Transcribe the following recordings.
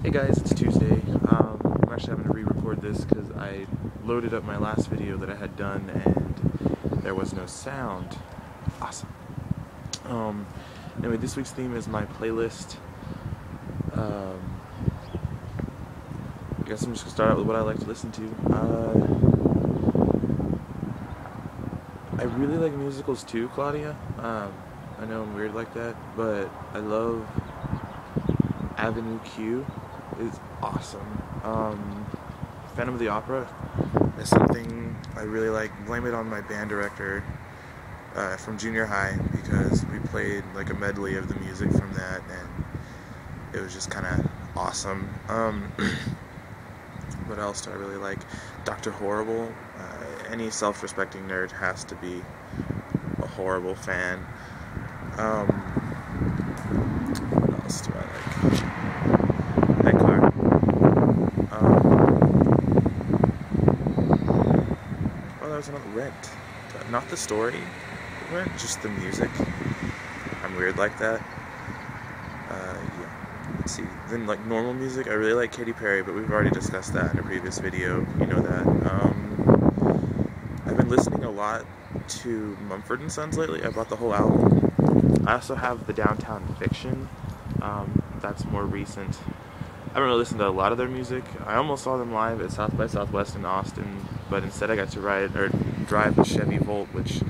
Hey guys, it's Tuesday. I'm actually having to re-record this because I loaded up my last video that I had done and there was no sound. Awesome. Anyway, this week's theme is my playlist. I guess I'm just gonna start out with what I like to listen to. I really like musicals too, Claudia. I know I'm weird like that, but I love Avenue Q. Is awesome. Phantom of the Opera is something I really like. Blame it on my band director from junior high, because we played like a medley of the music from that and it was just kind of awesome. What else do I really like? Dr. Horrible. Any self-respecting nerd has to be a Horrible fan. What else do I like? Not Rent, not the story, Rent, just the music. I'm weird like that. Yeah. Let's see. Then like normal music, I really like Katy Perry, but we've already discussed that in a previous video. You know that. I've been listening a lot to Mumford & Sons lately. I bought the whole album. I also have the Downtown Fiction. That's more recent. I haven't really listened to a lot of their music. I almost saw them live at South by Southwest in Austin, but instead I got to drive a Chevy Volt, which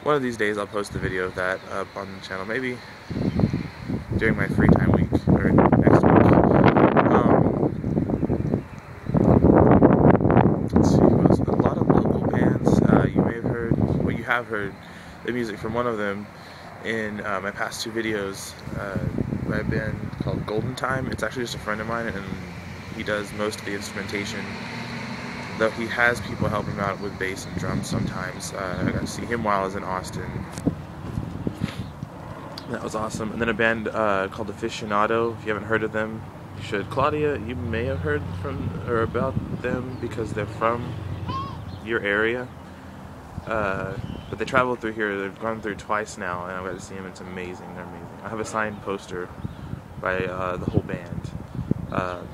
one of these days I'll post a video of that up on the channel, maybe during my free time week, or next week. Let's see, a lot of local bands. You may have heard, well, you have heard the music from one of them in my past two videos. By a band called Golden Time. It's actually just a friend of mine, and he does most of the instrumentation, though he has people help him out with bass and drums sometimes. I got to see him while I was in Austin. That was awesome. And then a band called Aficionado. If you haven't heard of them, you should. Claudia, you may have heard from or about them because they're from your area. But they traveled through here. They've gone through twice now, and I've got to see them. It's amazing. They're amazing. I have a signed poster by the whole band. I'm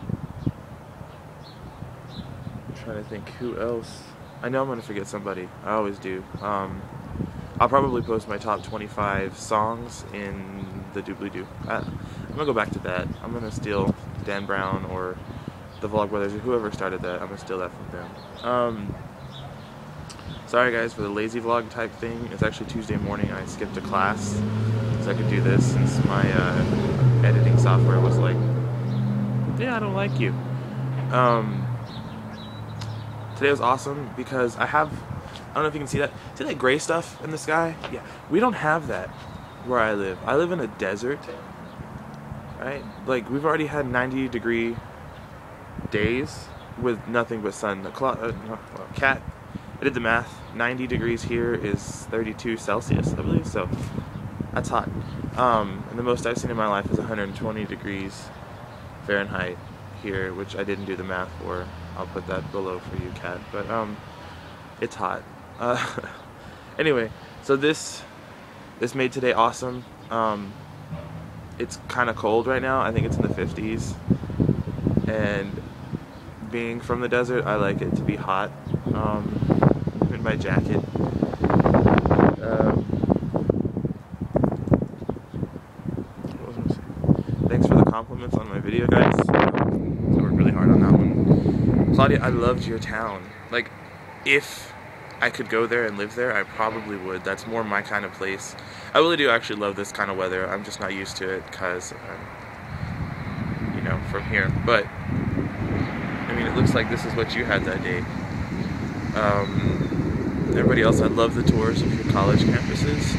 trying to think who else. I know I'm going to forget somebody. I always do. I'll probably post my top 25 songs in the doobly-doo. I'm going to go back to that. I'm going to steal Dan Brown or the Vlogbrothers or whoever started that. I'm going to steal that from them. Sorry guys for the lazy vlog type thing. It's actually Tuesday morning. I skipped a class so I could do this since my editing software was like, yeah, I don't like you. Today was awesome because I don't know if you can see that. See that gray stuff in the sky? Yeah, we don't have that where I live. I live in a desert, right? Like, we've already had 90-degree days with nothing but sun. Cat, I did the math. 90 degrees here is 32 Celsius, I believe, so that's hot. And the most I've seen in my life is 120 degrees Fahrenheit here, which I didn't do the math for. I'll put that below for you, Kat. But it's hot. Anyway, so this made today awesome. It's kind of cold right now. I think it's in the 50s. And being from the desert, I like it to be hot. In my jacket. What was I gonna say? Thanks for the compliments on my video, guys. I worked really hard on that one. Claudia, I loved your town. Like, if I could go there and live there, I probably would. That's more my kind of place. I really do actually love this kind of weather. I'm just not used to it because I'm, you know, from here. But I mean, it looks like this is what you had that day. Everybody else, I love the tours of your college campuses.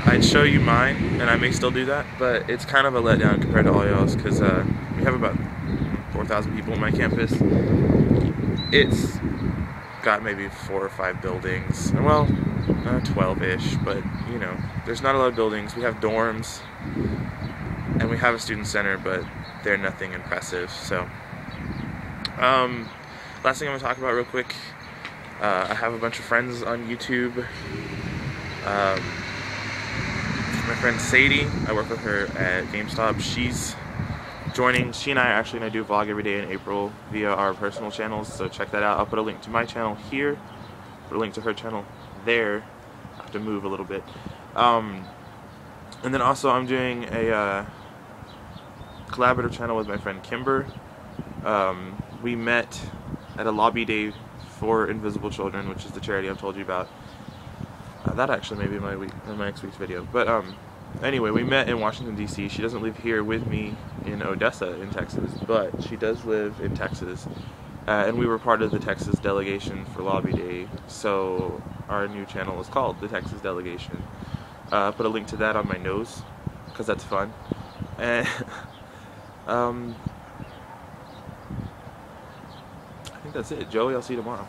I'd show you mine, and I may still do that, but it's kind of a letdown compared to all y'all's, because we have about 4,000 people on my campus. It's got maybe 4 or 5 buildings, well, 12-ish, but, you know, there's not a lot of buildings. We have dorms, and we have a student center, but they're nothing impressive, so. Last thing I'm going to talk about real quick, I have a bunch of friends on YouTube. My friend Sadie, I work with her at GameStop. She's joining. She and I are actually going to do a vlog every day in April via our personal channels, so check that out. I'll put a link to my channel here, put a link to her channel there. I have to move a little bit. And then also I'm doing a collaborative channel with my friend Kimber. We met at a lobby day for Invisible Children, which is the charity I've told you about. That actually may be my next week's video. But anyway, we met in Washington, D.C. She doesn't live here with me in Odessa, in Texas, but she does live in Texas. And we were part of the Texas delegation for Lobby Day, so our new channel is called the Texas Delegation. Put a link to that on my nose, because that's fun. And I think that's it. Joey, I'll see you tomorrow.